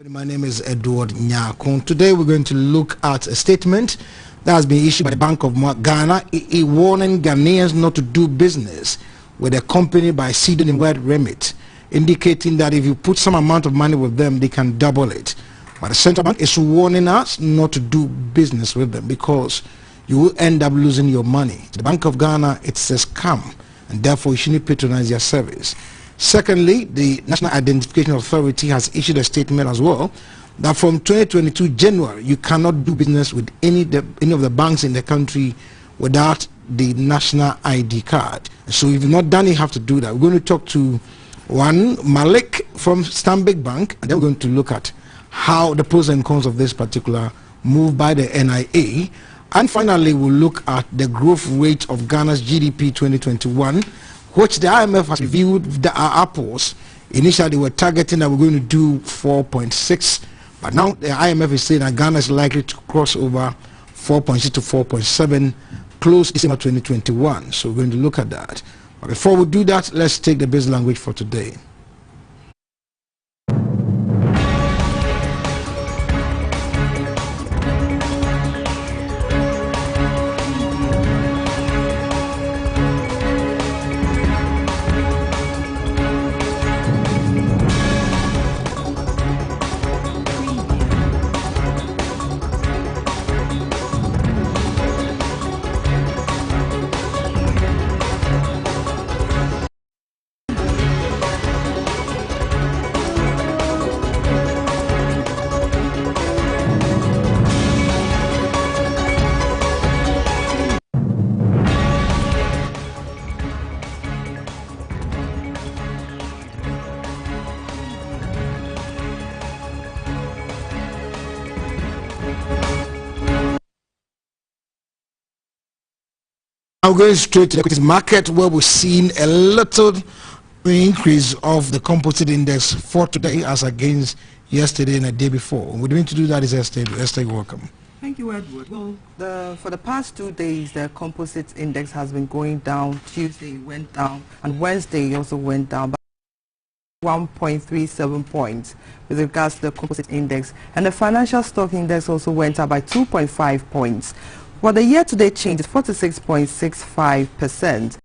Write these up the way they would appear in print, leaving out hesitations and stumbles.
My name is Edward Nyakon. Today we're going to look at a statement that has been issued by the Bank of Ghana, warning Ghanaians not to do business with a company by seeding the word remit, indicating that if you put some amount of money with them, they can double it. But the central bank is warning us not to do business with them because you will end up losing your money. The Bank of Ghana, it's a scam, and therefore you shouldn't patronize their service. Secondly, the National Identification Authority has issued a statement as well that from 2022 January, you cannot do business with any of the banks in the country without the national ID card. So if you've not done it, you have to do that. We're going to talk to one Malik from Stanbic Bank, and then we're going to look at how the pros and cons of this particular move by the NIA. And finally, we'll look at the growth rate of Ghana's GDP 2021, which the IMF has reviewed our apples. Initially, they were targeting that we're going to do 4.6, but now the IMF is saying that Ghana is likely to cross over 4.6 to 4.7 close December 2021. So we're going to look at that. But before we do that, let's take the base language for today. I'm going straight to the equities market, where we're seeing a little increase of the composite index for today as against yesterday and the day before. We're going to do that is Esther, welcome. Thank you, Edward. Well, for the past 2 days, the composite index has been going down. Tuesday went down, and Wednesday also went down by 1.37 points with regards to the composite index. And the financial stock index also went up by 2.5 points. Well, the year-to-date change is 46.65%.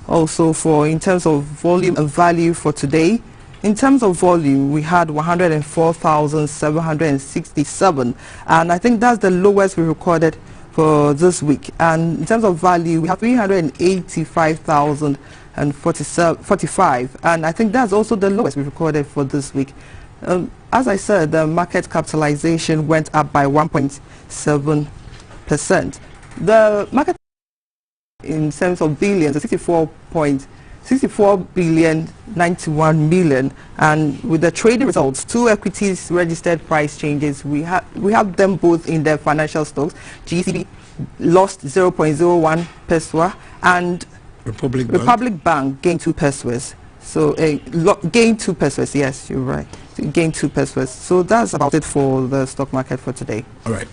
Also, in terms of volume and value for today, in terms of volume, we had 104,767, and I think that's the lowest we recorded for this week. And in terms of value, we have 385,045, and I think that's also the lowest we recorded for this week. As I said, the market capitalization went up by 1.7%. The market in terms of billions is 64 billion 91 million, and with the trading results, 2 equities registered price changes. We have them both in the financial stocks. GBC lost 0.01 pesewa, and Republic Bank gained 2 pesewas. So gained 2 pesewas. Yes, you're right. Gained 2 pesewas. So that's about it for the stock market for today. All right.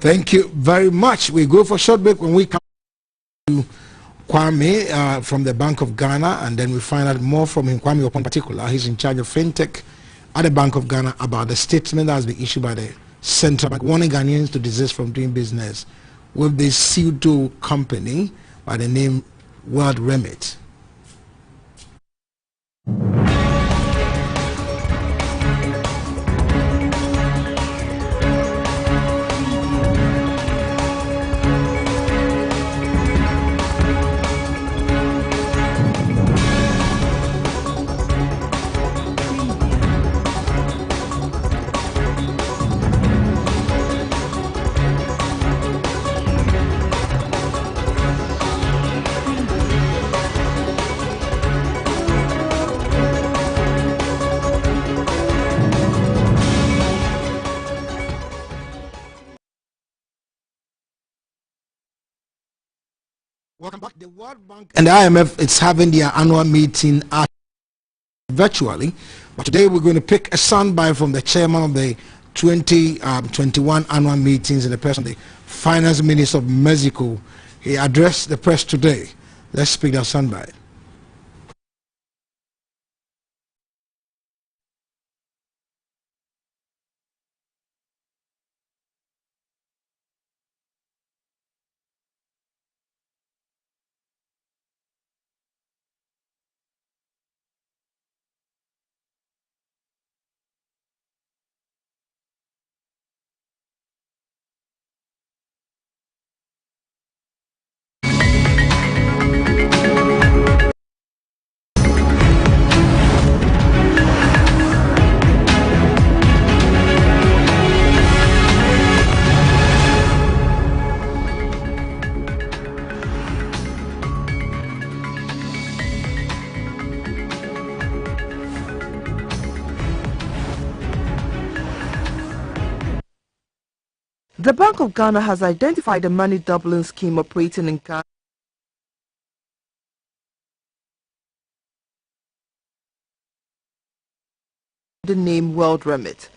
Thank you very much. We go for a short break. When we come to Kwame from the Bank of Ghana, and then we find out more from him. Kwame, in particular, he's in charge of fintech at the Bank of Ghana, about the statement that has been issued by the central bank warning Ghanaians to desist from doing business with this pseudo company by the name World Remit. Welcome back. The World Bank and the IMF is having their annual meeting virtually, but today we're going to pick a soundbite from the chairman of the 2021 annual meetings in the person of the Finance Minister of Mexico. He addressed the press today. Let's pick that soundbite. The Bank of Ghana has identified a money doubling scheme operating in Ghana. The name World Remit.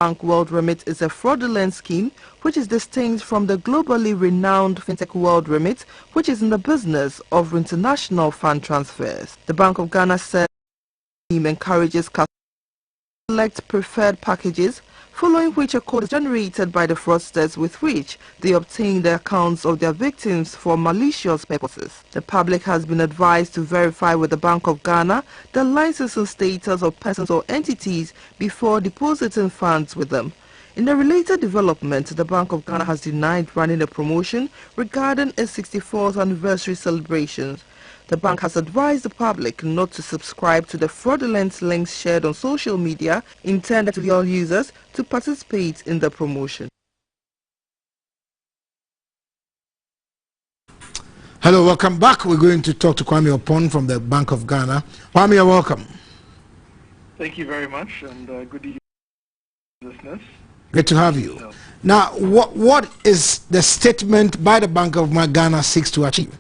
Bank World Remit is a fraudulent scheme which is distinct from the globally renowned fintech World Remit, which is in the business of international fund transfers. The Bank of Ghana said the scheme encourages customers to select preferred packages, following which a code is generated by the fraudsters with which they obtain the accounts of their victims for malicious purposes. The public has been advised to verify with the Bank of Ghana the licensing status of persons or entities before depositing funds with them. In a related development, the Bank of Ghana has denied running a promotion regarding its 64th anniversary celebrations. The bank has advised the public not to subscribe to the fraudulent links shared on social media intended to lure users to participate in the promotion. Hello, welcome back. We're going to talk to Kwame Opon from the Bank of Ghana. Kwame, you're welcome. Thank you very much, and good evening, listeners. Great to have you. Now, what is the statement by the Bank of Ghana seeks to achieve?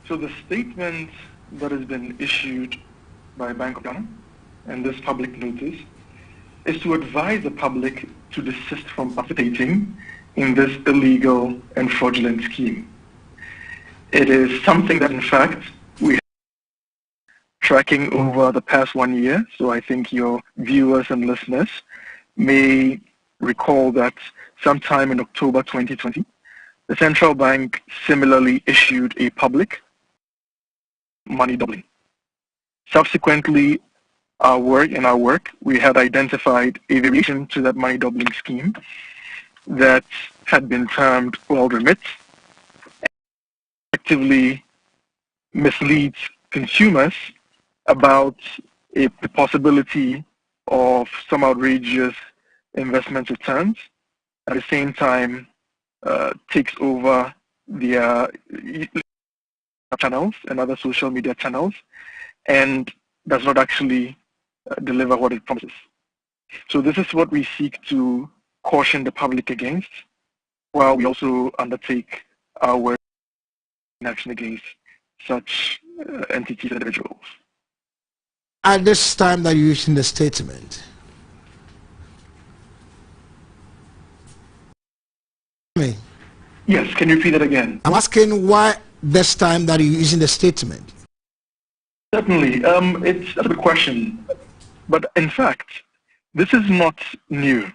So the statement that has been issued by Bank of Ghana and this public notice is to advise the public to desist from participating in this illegal and fraudulent scheme. It is something that, in fact, we have been tracking over the past 1 year, so I think your viewers and listeners may recall that sometime in October 2020, the central bank similarly issued a public money doubling. Subsequently, our work, we had identified a variation to that money doubling scheme that had been termed World Remit, actively misleads consumers about the possibility of some outrageous investment returns. At the same time, takes over their channels and other social media channels and does not actually deliver what it promises. So this is what we seek to caution the public against, while we also undertake our work in action against such entities and individuals. At this time that you're using the statement, yes, can you repeat that again? I'm asking why this time that you're using the statement. Certainly, that's a good question, but in fact, this is not new.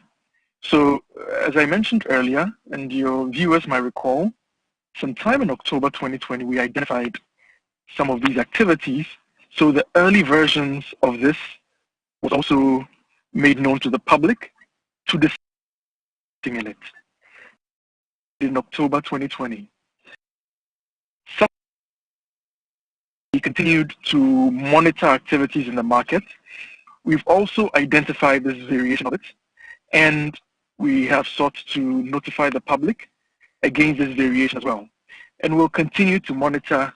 So, as I mentioned earlier, and your viewers might recall, sometime in October 2020, we identified some of these activities. So the early versions of this was also made known to the public to the in it in October 2020. We continued to monitor activities in the market. We've also identified this variation of it, and we have sought to notify the public against this variation as well. And we'll continue to monitor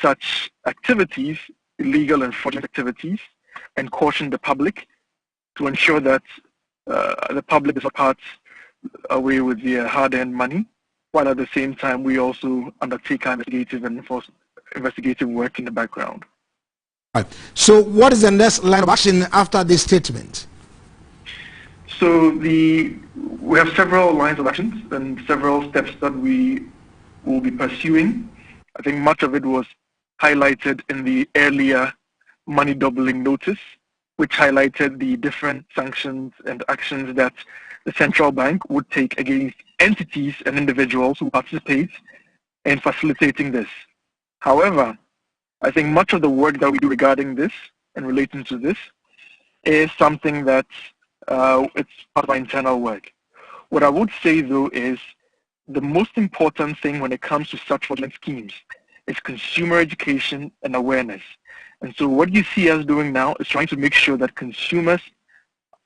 such activities, illegal and fraudulent activities, and caution the public to ensure that the public is not part away with their hard-earned money, while at the same time we also undertake our investigative work in the background. Right. So what is the next line of action after this statement? So we have several lines of actions and several steps that we will be pursuing. I think much of it was highlighted in the earlier money doubling notice, which highlighted the different sanctions and actions that the central bank would take against entities and individuals who participate in facilitating this. However, I think much of the work that we do regarding this and relating to this is something that it's part of our internal work. What I would say, though, is the most important thing when it comes to such fraudulent schemes is consumer education and awareness. And so what you see us doing now is trying to make sure that consumers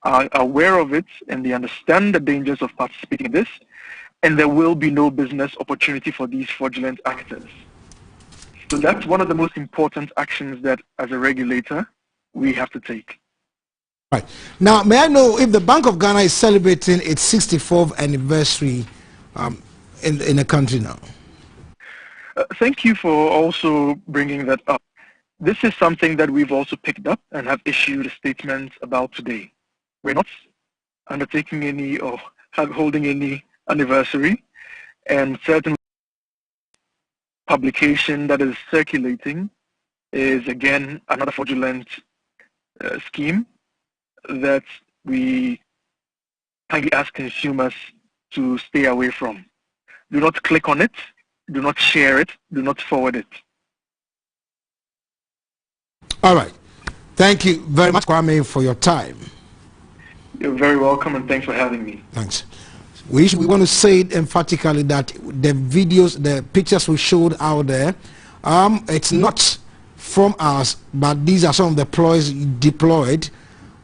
are aware of it and they understand the dangers of participating in this, and there will be no business opportunity for these fraudulent actors. So that's one of the most important actions that, as a regulator, we have to take. Right. Now, may I know if the Bank of Ghana is celebrating its 64th anniversary in the country now? Thank you for also bringing that up. This is something that we've also picked up and have issued a statement about today. We're not undertaking any or holding any anniversary, and certain publication that is circulating is again another fraudulent scheme that we kindly ask consumers to stay away from. Do not click on it, do not share it, do not forward it. All right. Thank you very much, Kwame, for your time. You're very welcome, and thanks for having me. Thanks. We want to say it emphatically that the videos, the pictures we showed out there, it's not from us, but these are some of the ploys deployed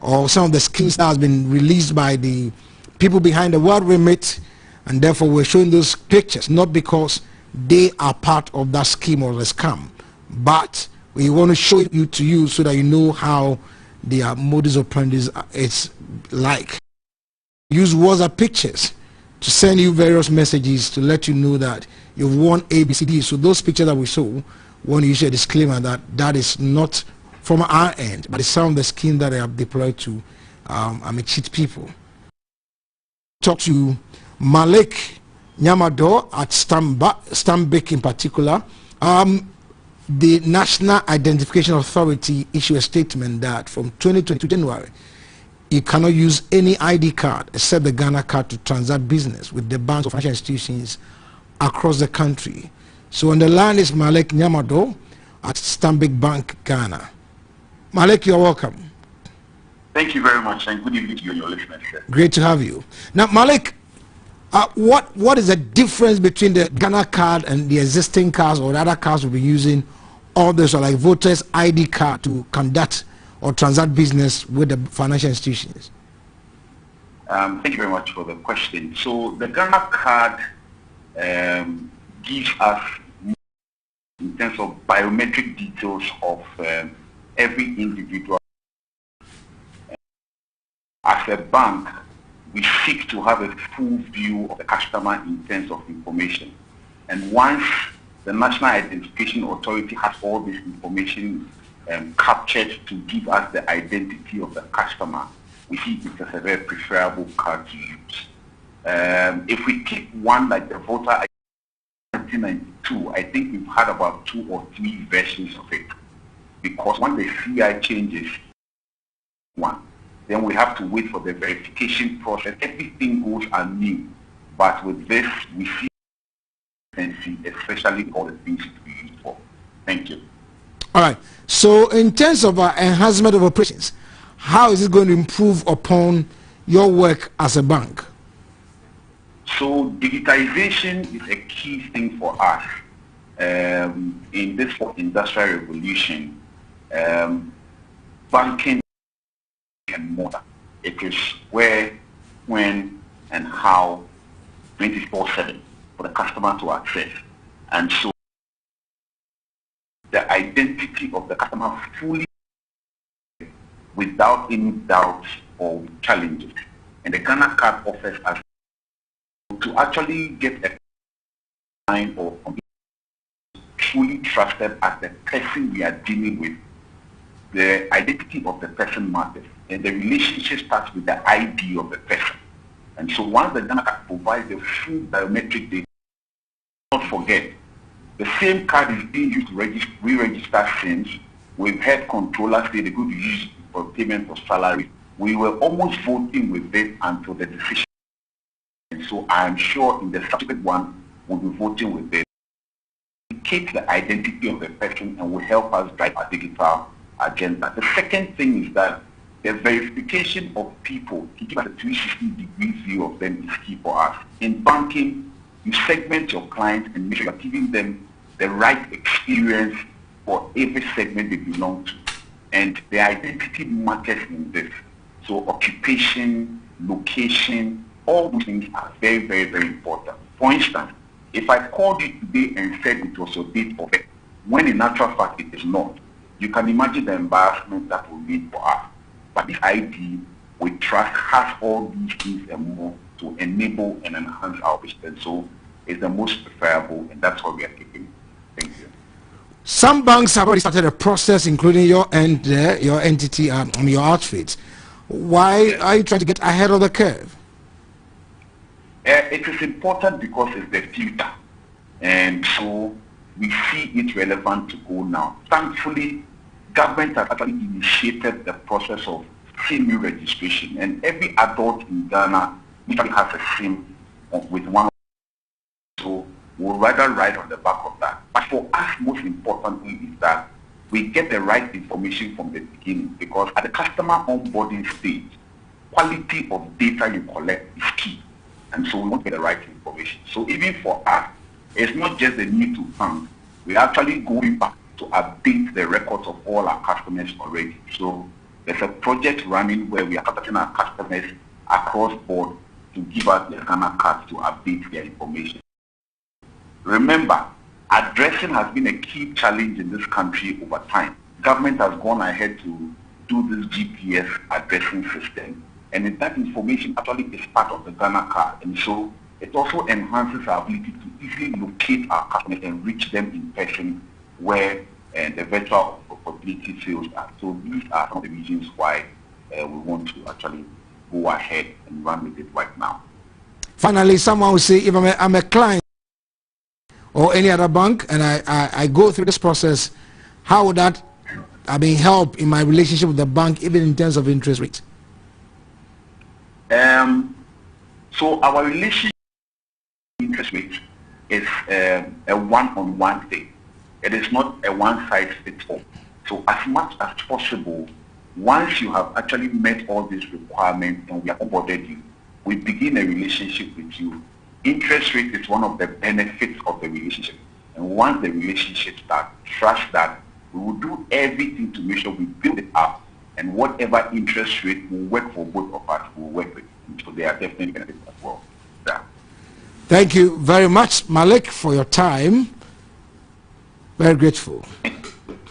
or some of the schemes that has been released by the people behind the World Remit, and therefore we're showing those pictures, not because they are part of that scheme or the scam, but we want to show you to you so that you know how their modus operandi is like. Use WhatsApp pictures to send you various messages to let you know that you've won ABCD. So those pictures that we saw, we want to issue a disclaimer that is not from our end, but it's some of the schemes that they have deployed to cheat people. Talk to Malik Nyamado at Stanbic in particular. The National Identification Authority issued a statement that from 2022 January, you cannot use any ID card except the Ghana card to transact business with the banks or financial institutions across the country. So on the line is Malik Nyamado at Stanbic Bank, Ghana. Malik, you're welcome. Thank you very much, and good evening to you and your listeners, sir. Great to have you. Now, Malik, what is the difference between the Ghana card and the existing cards or the other cards we'll be using? All those are like voters' ID card to conduct or transact business with the financial institutions? Thank you very much for the question. So the Ghana card gives us, in terms of biometric details of every individual. As a bank, we seek to have a full view of the customer in terms of information. And once the National Identification Authority has all this information captured to give us the identity of the customer, we see it as a very preferable card to use. If we take one like the voter ID 1992, I think we've had about 2 or 3 versions of it. Because when the CI changes, then we have to wait for the verification process. Everything goes anew. But with this, we see especially all the things to be used for. Thank you. All right. So in terms of enhancement of operations, how is it going to improve upon your work as a bank? So digitization is a key thing for us. In this industrial revolution, banking and more. It is where, when, and how 24/7 for the customer to access. And so the identity of the customer fully without any doubts or challenges. And the Ghana card offers us to actually get a line or truly trusted as the person we are dealing with. The identity of the person matters, and the relationship starts with the ID of the person. And so once the Ghana card provides the full biometric data, don't forget, the same card is being used to re-register SIMs. We've had controllers say they're going to use it for payment of salary. We were almost voting with it until the decision. And so I'm sure in the subsequent one, we'll be voting with it. It keeps the identity of the person and will help us drive our digital agenda. The second thing is that the verification of people to give us a 360-degree view of them is key for us. In banking, you segment your clients and make sure you're giving them the right experience for every segment they belong to. And the identity matters in this. So occupation, location, all those things are very, very, very important. For instance, if I called you today and said it was your date of birth, when in actual fact it is not, you can imagine the embarrassment that will mean for us. But this ID, we trust, has all these things and more to enable and enhance our business. So it's the most preferable, and that's what we are keeping. Thank you. Some banks have already started a process, including your your entity, your outfit. Why are you trying to get ahead of the curve? It is important because it's the future, and so we see it relevant to go now. Thankfully, government has actually initiated the process of SIM registration, and every adult in Ghana usually has a SIM with one. So we'll rather ride on the back of that. But for us, most importantly, is that we get the right information from the beginning, because at the customer onboarding stage, quality of data you collect is key. And so we want to get the right information. So even for us, it's not just the need to fund. We're actually going back to update the records of all our customers already. So there's a project running where we are contacting our customers across board to give us the Ghana cards to update their information. Remember, addressing has been a key challenge in this country over time. Government has gone ahead to do this GPS addressing system, and that information actually is part of the Ghana card, and so it also enhances our ability to easily locate our customers and reach them in person where the virtual opportunity sales are. So these are some of the reasons why we want to actually go ahead and run with it right now. Finally, someone will say, if I'm a client or any other bank and I go through this process, how would that help in my relationship with the bank, even in terms of interest rate? So our relationship interest rate is a one-on-one thing. It is not a one-size-fits-all. So as much as possible, once you have actually met all these requirements and we have onboarded you, we begin a relationship with you. Interest rate is one of the benefits of the relationship. And once the relationship starts, trust that we will do everything to make sure we build it up, and whatever interest rate will work for both of us, will work with. So they are definitely benefits as well. Yeah. Thank you very much, Malik, for your time. Very grateful.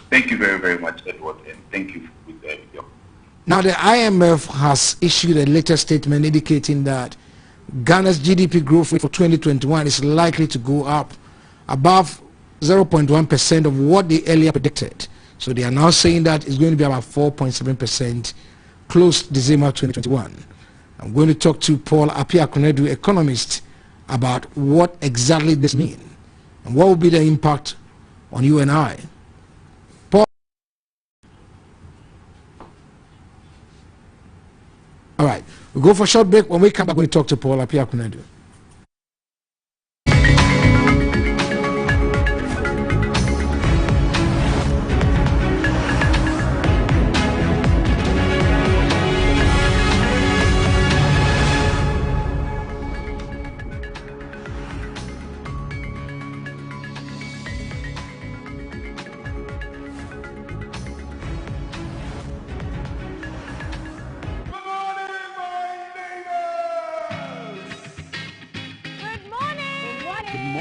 Thank you very, very much, Edward, and thank you with the video. Now, the IMF has issued a latest statement indicating that Ghana's GDP growth rate for 2021 is likely to go up above 0.1% of what they earlier predicted. So they are now saying that it's going to be about 4.7% close December 2021. I'm going to talk to Paul Appiah-Konadu, economist, about what exactly this means and what will be the impact on you and I. Paul. All right, we'll go for a short break. When we come back, we'll talk to Paul Appiah-Konadu.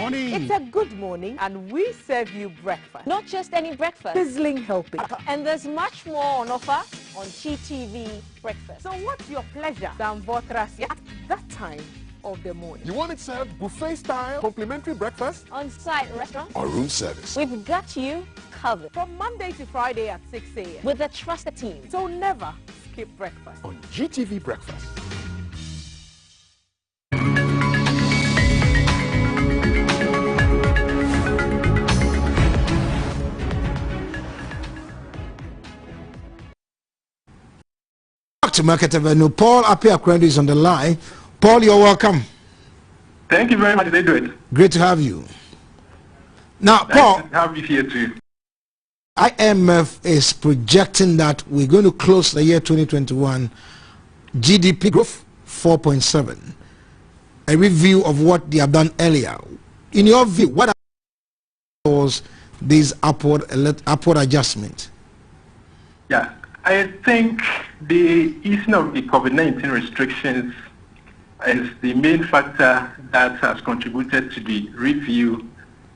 It's a good morning, and we serve you breakfast. Not just any breakfast. Sizzling helping. And there's much more on offer on GTV Breakfast. So what's your pleasure than Votrasi at that time of the morning? You want it served buffet style, complimentary breakfast, On-site restaurant, or room service? we've got you covered. From Monday to Friday at 6 a.m. With a trusted team. So never skip breakfast. On GTV Breakfast. To Market Avenue, Paul Appiah-Konadu is on the line. Paul, you're welcome. Thank you very much, Edward. Great to have you. Now, Paul, Nice to have you here too. IMF is projecting that we're going to close the year 2021 GDP growth 4.7. A review of what they have done earlier. In your view, what was this upward adjustment? Yeah, I think the easing of the COVID-19 restrictions is the main factor that has contributed to the review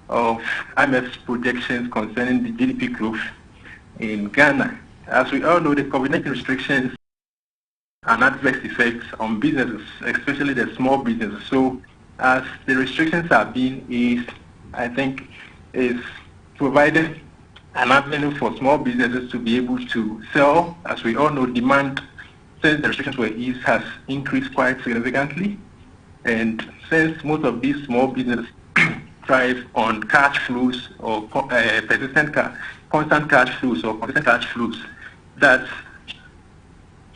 of IMF's projections concerning the GDP growth in Ghana. As we all know, the COVID-19 restrictions an adverse effect on businesses, especially the small businesses. So as the restrictions are being eased, I think it's provided an avenue for small businesses to be able to sell. As we all know, demand since the restrictions were eased has increased quite significantly. And since most of these small businesses thrive on cash flows or constant cash flows or consistent cash flows, that's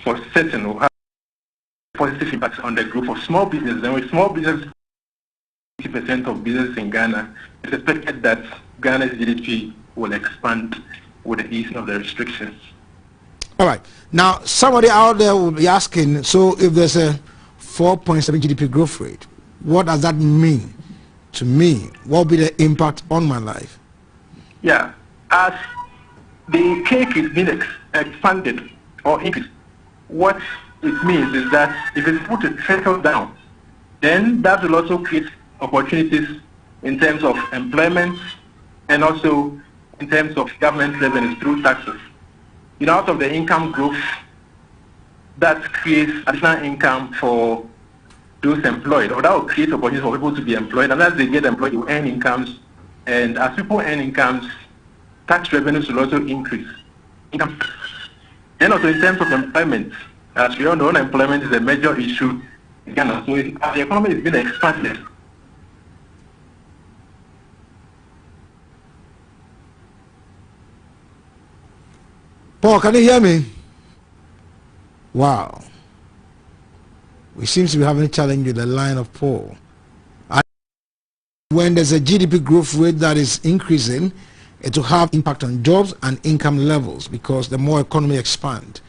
for certain will have positive impacts on the growth of small businesses. And with small businesses, 80% of business in Ghana, it's expected that Ghana's GDP will expand with the easing of the restrictions. All right. Now, somebody out there will be asking, so if there's a 4.7 GDP growth rate, what does that mean to me? What will be the impact on my life? Yeah, as the cake is being expanded or increased, what it means is that if it's put to trickle down, then that will also create opportunities in terms of employment and also in terms of government revenues through taxes. You know, out of the income growth, that creates additional income for those employed, or that will create opportunities for people to be employed, and as they get employed, they will earn incomes, and as people earn incomes, tax revenues will also increase. Income. And also in terms of employment, as we all know, unemployment is a major issue in Ghana, so as the economy is being expanded, Paul, can you hear me? Wow. We seem to be having a challenge with the line of Paul. When there's a GDP growth rate that is increasing, it will have impact on jobs and income levels, because the more economy expands,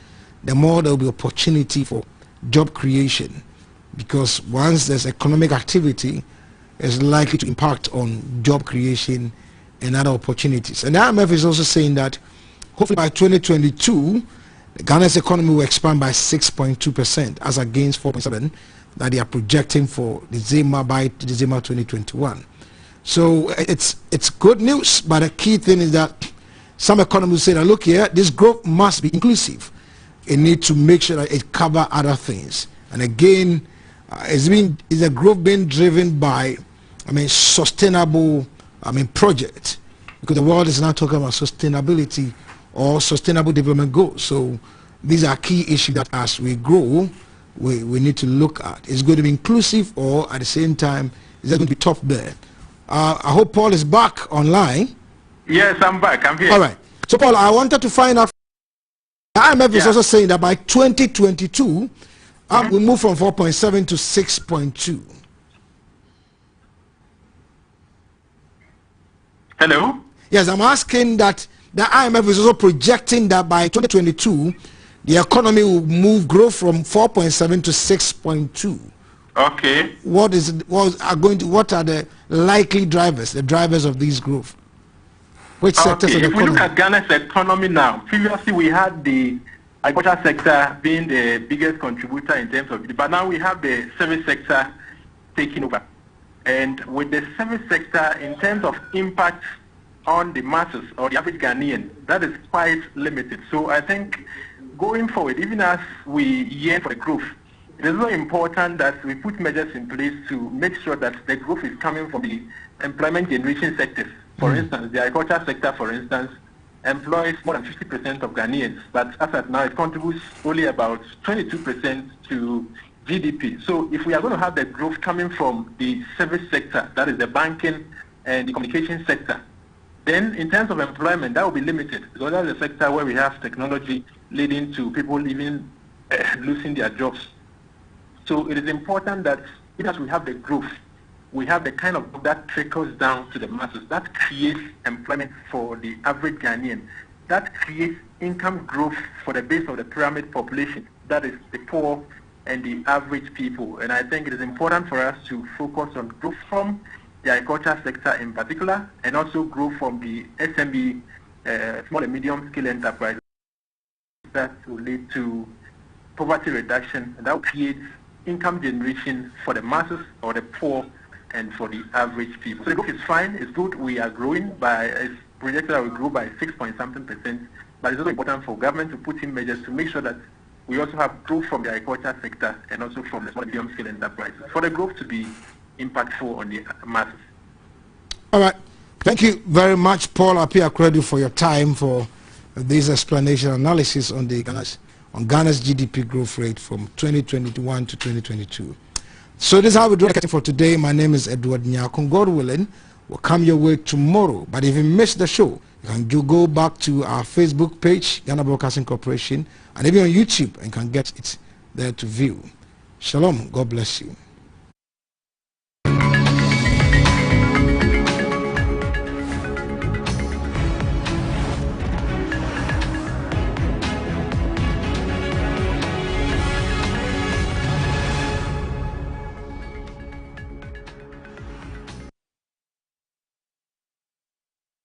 the more there will be opportunity for job creation, because once there's economic activity, it's likely to impact on job creation and other opportunities. And the IMF is also saying that hopefully by 2022, Ghana's economy will expand by 6.2% as against 4.7% that they are projecting for December by December 2021. So it's good news, but the key thing is that some economists say that, look here, this growth must be inclusive. It needs to make sure that it covers other things. And again, is the growth being driven by, sustainable, projects? Because the world is now talking about sustainability or sustainable development goals. So these are key issues that as we grow, we need to look at. Is it going to be inclusive, or at the same time, is it going to be top there? I hope Paul is back online. Yes, I'm back. I'm here. All right. So, Paul, I wanted to find out. The IMF is also saying that by 2022, we move from 4.7 to 6.2. Hello? Yes, I'm asking that the IMF is also projecting that by 2022, the economy will grow from 4.7 to 6.2. Okay. What are the likely drivers, the drivers of this growth? Which sectors of the economy? If we look at Ghana's economy now, previously we had the agriculture sector being the biggest contributor in terms of GDP, but now we have the service sector taking over. And with the service sector, in terms of impact on the masses or the average Ghanaian, that is quite limited. So I think going forward, even as we yearn for the growth, it is very important that we put measures in place to make sure that the growth is coming from the employment generation sectors. For instance, the agriculture sector, for instance, employs more than 50% of Ghanaians, but as of now, it contributes only about 22% to GDP. So if we are going to have the growth coming from the service sector, that is the banking and the communication sector, then in terms of employment, that will be limited, because that's the sector where we have technology leading to people even losing their jobs. So it is important that even as we have the growth, we have the kind of that trickles down to the masses, that creates employment for the average Ghanaian, that creates income growth for the base of the pyramid population, that is the poor and the average people. And I think it is important for us to focus on growth from the agriculture sector in particular, and also growth from the SME, small and medium scale enterprise, that will lead to poverty reduction, and that will create income generation for the masses or the poor and for the average people. So the growth is fine, it's good, we are growing by, it's projected that we grow by 6 point something percent, but it's also important for government to put in measures to make sure that we also have growth from the agriculture sector and also from the small medium scale enterprises for the growth to be impactful on the masses. All right. Thank you very much, Paul Appiah-Credu, for your time for this explanation analysis on Ghana's GDP growth rate from 2021 to 2022. So this is how we do it for today. My name is Edward Nyakun. God willing, we'll come your way tomorrow. But if you missed the show, you can go back to our Facebook page, Ghana Broadcasting Corporation, and even on YouTube, and can get it there to view. Shalom. God bless you.